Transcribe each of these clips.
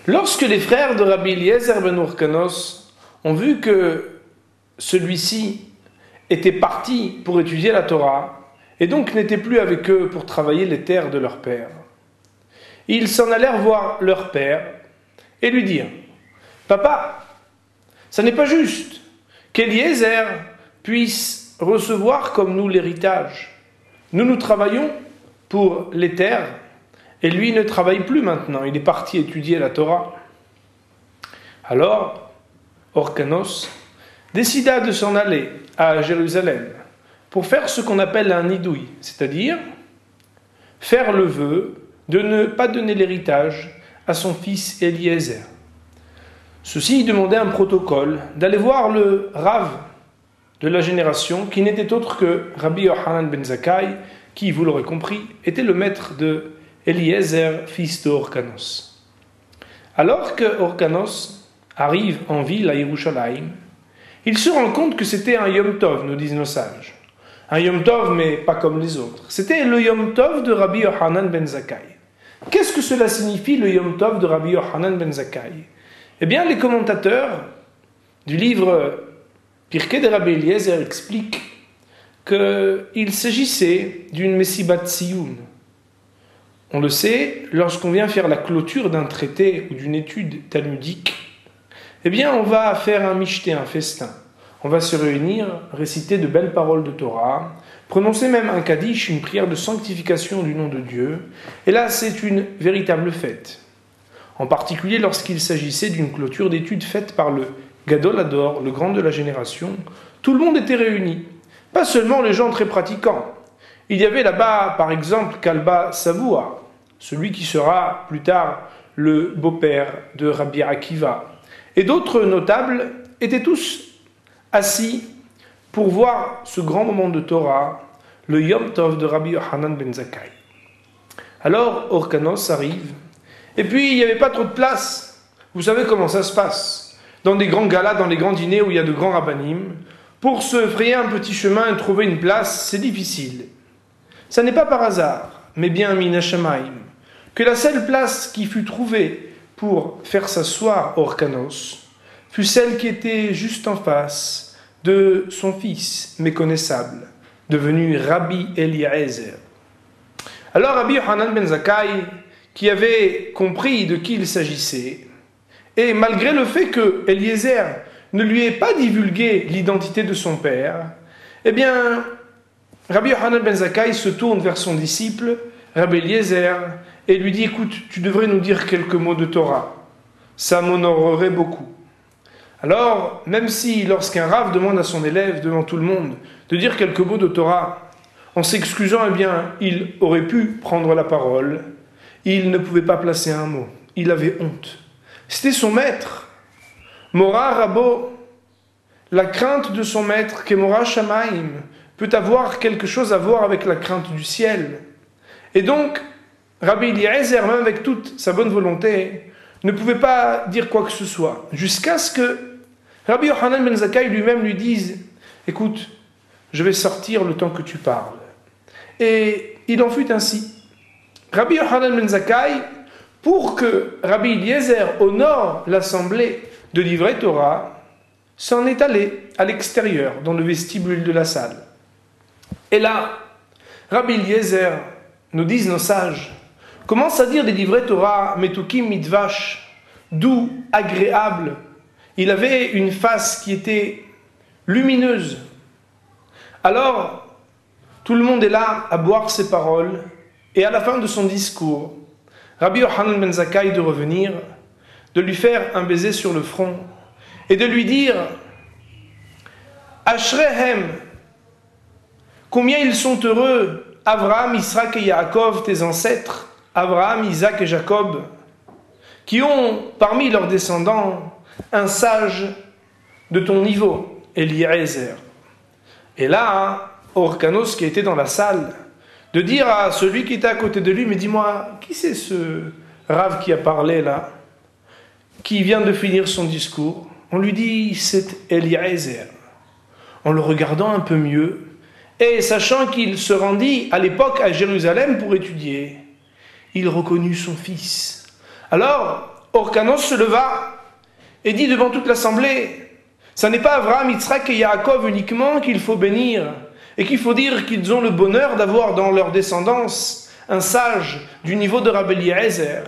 Lorsque les frères de Rabbi Eliezer ben Hyrcanos ont vu que celui-ci était parti pour étudier la Torah et donc n'était plus avec eux pour travailler les terres de leur père, ils s'en allèrent voir leur père et lui dire: Papa, ça n'est pas juste qu'Eliezer puisse recevoir comme nous l'héritage. Nous travaillons pour les terres et lui ne travaille plus maintenant, il est parti étudier la Torah. Alors, Hyrcanos décida de s'en aller à Jérusalem pour faire ce qu'on appelle un nidouille, c'est-à-dire faire le vœu de ne pas donner l'héritage à son fils Eliezer. Ceci demandait un protocole d'aller voir le Rav de la génération qui n'était autre que Rabbi Yochanan ben Zakkai, qui, vous l'aurez compris, était le maître de Eliezer, fils de Hyrcanos. Alors que Hyrcanos arrive en ville à Yerushalayim, il se rend compte que c'était un Yom Tov, nous disent nos sages. Un Yom Tov, mais pas comme les autres. C'était le Yom Tov de Rabbi Yochanan ben Zakkai. Qu'est-ce que cela signifie, le Yom Tov de Rabbi Yochanan ben Zakkai? Eh bien, les commentateurs du livre Pirkei de Rabbi Eliezer expliquent qu'il s'agissait d'une Messibat Siyum. On le sait, lorsqu'on vient faire la clôture d'un traité ou d'une étude talmudique, eh bien, on va faire un michté, un festin. On va se réunir, réciter de belles paroles de Torah, prononcer même un kaddish, une prière de sanctification du nom de Dieu. Et là, c'est une véritable fête. En particulier lorsqu'il s'agissait d'une clôture d'études faite par le Gadol Hador, le grand de la génération. Tout le monde était réuni. Pas seulement les gens très pratiquants. Il y avait là-bas, par exemple, Kalba Savoua, celui qui sera plus tard le beau-père de Rabbi Akiva. Et d'autres notables étaient tous assis pour voir ce grand moment de Torah, le Yom Tov de Rabbi Yochanan ben Zakkai. Alors, Hyrcanos arrive, et puis il n'y avait pas trop de place. Vous savez comment ça se passe. Dans des grands galas, dans les grands dîners où il y a de grands rabbanim, pour se frayer un petit chemin et trouver une place, c'est difficile. Ça n'est pas par hasard, mais bien min hashamayim, que la seule place qui fut trouvée pour faire s'asseoir Hyrcanos fut celle qui était juste en face de son fils méconnaissable, devenu Rabbi Eliezer. Alors Rabbi Yochanan ben Zakkai, qui avait compris de qui il s'agissait, et malgré le fait que Eliezer ne lui ait pas divulgué l'identité de son père, eh bien, Rabbi Yochanan ben Zakkai se tourne vers son disciple, Rabbi Eliezer, et lui dit: écoute, tu devrais nous dire quelques mots de Torah. Ça m'honorerait beaucoup. Alors, même si lorsqu'un Rav demande à son élève, devant tout le monde, de dire quelques mots de Torah, en s'excusant, eh bien, il aurait pu prendre la parole, il ne pouvait pas placer un mot. Il avait honte. C'était son maître. Mora Rabo, la crainte de son maître, Kemora Shamaim, peut avoir quelque chose à voir avec la crainte du ciel. Et donc, Rabbi Eliezer, même avec toute sa bonne volonté, ne pouvait pas dire quoi que ce soit, jusqu'à ce que Rabbi Yochanan ben Zakkai lui-même lui dise: écoute, je vais sortir le temps que tu parles. Et il en fut ainsi. Rabbi Yochanan ben Zakkai, pour que Rabbi Eliezer honore l'assemblée de livrets Torah, s'en est allé à l'extérieur, dans le vestibule de la salle. Et là, Rabbi Eliezer, nous disent nos sages, commence à dire des livrets Torah, metukim mitvash, doux, agréable. Il avait une face qui était lumineuse. Alors, tout le monde est là à boire ses paroles, et à la fin de son discours, Rabbi Yochanan ben Zakkai de revenir, de lui faire un baiser sur le front, et de lui dire: Ashrehem, combien ils sont heureux, Abraham, Isaac et Yaakov, tes ancêtres, Abraham, Isaac et Jacob, qui ont parmi leurs descendants un sage de ton niveau, Eliezer. Et là, Hyrcanos, qui était dans la salle, de dire à celui qui était à côté de lui: mais dis-moi, qui c'est ce Rav qui a parlé là, qui vient de finir son discours? On lui dit: c'est Eliezer. En le regardant un peu mieux, et sachant qu'il se rendit à l'époque à Jérusalem pour étudier, il reconnut son fils. Alors, Orkanos se leva et dit devant toute l'assemblée, ça n'est pas Abraham, Yitzhak et Yaakov uniquement qu'il faut bénir et qu'il faut dire qu'ils ont le bonheur d'avoir dans leur descendance un sage du niveau de Rabbi Eliezer.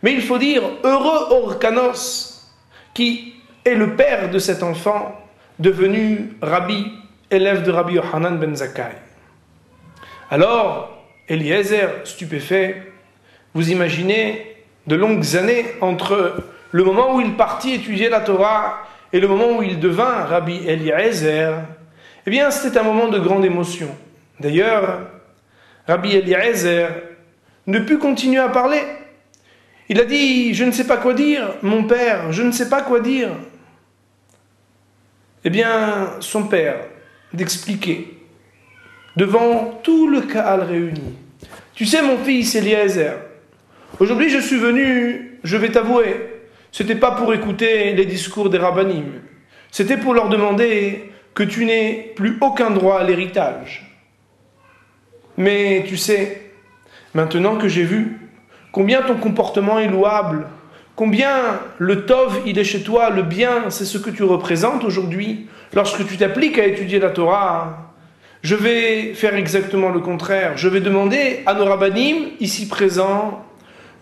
Mais il faut dire heureux Orkanos qui est le père de cet enfant devenu Rabbi, élève de Rabbi Yochanan ben Zakkai. Alors, Eliezer, stupéfait, vous imaginez de longues années entre le moment où il partit étudier la Torah et le moment où il devint Rabbi Eliezer, eh bien c'était un moment de grande émotion. D'ailleurs, Rabbi Eliezer ne put continuer à parler. Il a dit « Je ne sais pas quoi dire, mon père, je ne sais pas quoi dire ». Eh bien, son père, d'expliquer, devant tout le Kahal réuni. « Tu sais, mon fils Eliezer, aujourd'hui je suis venu, je vais t'avouer, c'était pas pour écouter les discours des rabbanim, c'était pour leur demander que tu n'aies plus aucun droit à l'héritage. Mais tu sais, maintenant que j'ai vu combien ton comportement est louable, combien le tov il est chez toi, le bien c'est ce que tu représentes aujourd'hui, lorsque tu t'appliques à étudier la Torah, je vais faire exactement le contraire. Je vais demander à nos rabbanim ici présents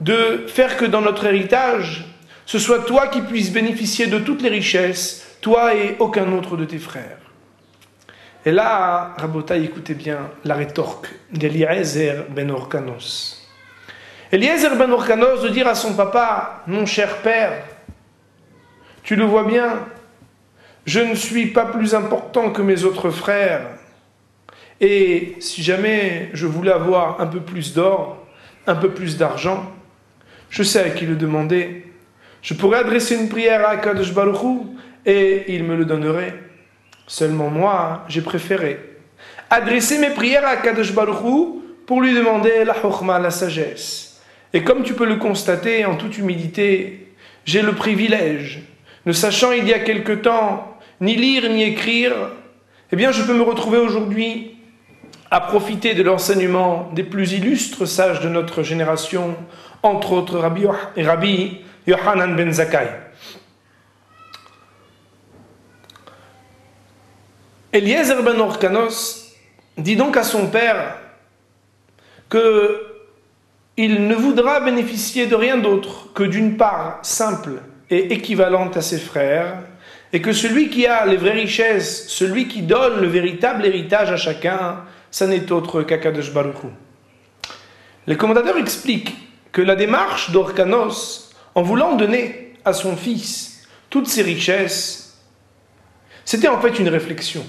de faire que dans notre héritage, ce soit toi qui puisses bénéficier de toutes les richesses, toi et aucun autre de tes frères. Et là, Rabotai, écoutez bien la rétorque d'Eliezer ben Orkanos. Eliezer ben Orkanos de dire à son papa, mon cher père, tu le vois bien, je ne suis pas plus important que mes autres frères. Et si jamais je voulais avoir un peu plus d'or, un peu plus d'argent, je sais à qui le demander. Je pourrais adresser une prière à Akadosh Baruch Hu et il me le donnerait. Seulement moi, j'ai préféré adresser mes prières à Akadosh Baruch Hu pour lui demander la chokhma, la sagesse. Et comme tu peux le constater en toute humilité, j'ai le privilège, ne sachant il y a quelque temps ni lire ni écrire, eh bien je peux me retrouver aujourd'hui à profiter de l'enseignement des plus illustres sages de notre génération, entre autres Rabbi Yochanan ben Zakkai. Eliezer ben Orkanos dit donc à son père qu'il ne voudra bénéficier de rien d'autre que d'une part simple et équivalente à ses frères, et que celui qui a les vraies richesses, celui qui donne le véritable héritage à chacun, ça n'est autre qu'Akadosh Baruch Hu. Les commentateurs expliquent que la démarche d'Orkanos, en voulant donner à son fils toutes ses richesses, c'était en fait une réflexion.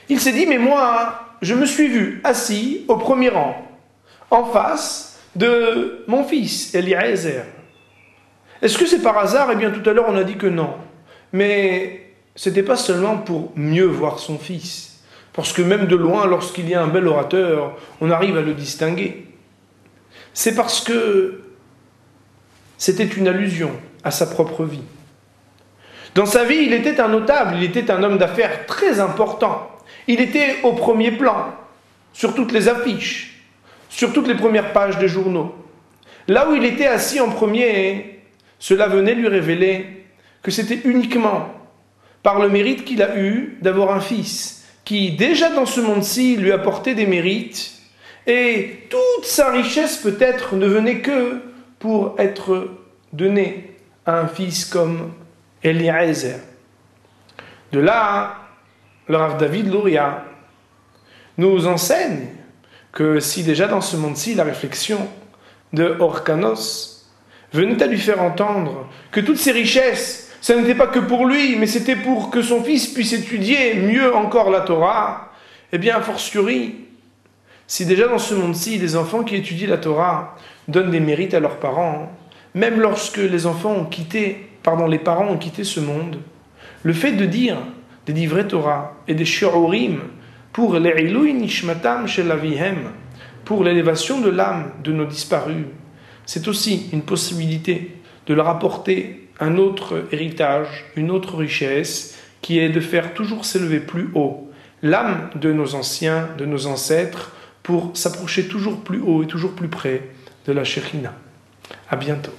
Il s'est dit, mais moi, je me suis vu assis au premier rang, en face de mon fils, Eliezer. Est-ce que c'est par hasard? Eh bien, tout à l'heure, on a dit que non. Mais ce n'était pas seulement pour mieux voir son fils. Parce que même de loin, lorsqu'il y a un bel orateur, on arrive à le distinguer. C'est parce que c'était une allusion à sa propre vie. Dans sa vie, il était un notable, il était un homme d'affaires très important. Il était au premier plan, sur toutes les affiches, sur toutes les premières pages des journaux. Là où il était assis en premier, cela venait lui révéler que c'était uniquement par le mérite qu'il a eu d'avoir un fils qui, déjà dans ce monde-ci, lui apportait des mérites, et toute sa richesse peut-être ne venait que pour être donné à un fils comme Eliezer. De là, le Rav David Luria nous enseigne que si déjà dans ce monde-ci, la réflexion de Orkanos venait à lui faire entendre que toutes ces richesses, ça n'était pas que pour lui, mais c'était pour que son fils puisse étudier mieux encore la Torah, eh bien, a fortiori, si déjà dans ce monde-ci, les enfants qui étudient la Torah donnent des mérites à leurs parents, même lorsque les parents ont quitté ce monde, le fait de dire des livrets Torah et des shiurim pour l'Eilui Nishmatam Shel Avihem, pour l'élévation de l'âme de nos disparus, c'est aussi une possibilité de leur apporter un autre héritage, une autre richesse, qui est de faire toujours s'élever plus haut l'âme de nos anciens, de nos ancêtres, pour s'approcher toujours plus haut et toujours plus près de la Shekhinah. À bientôt.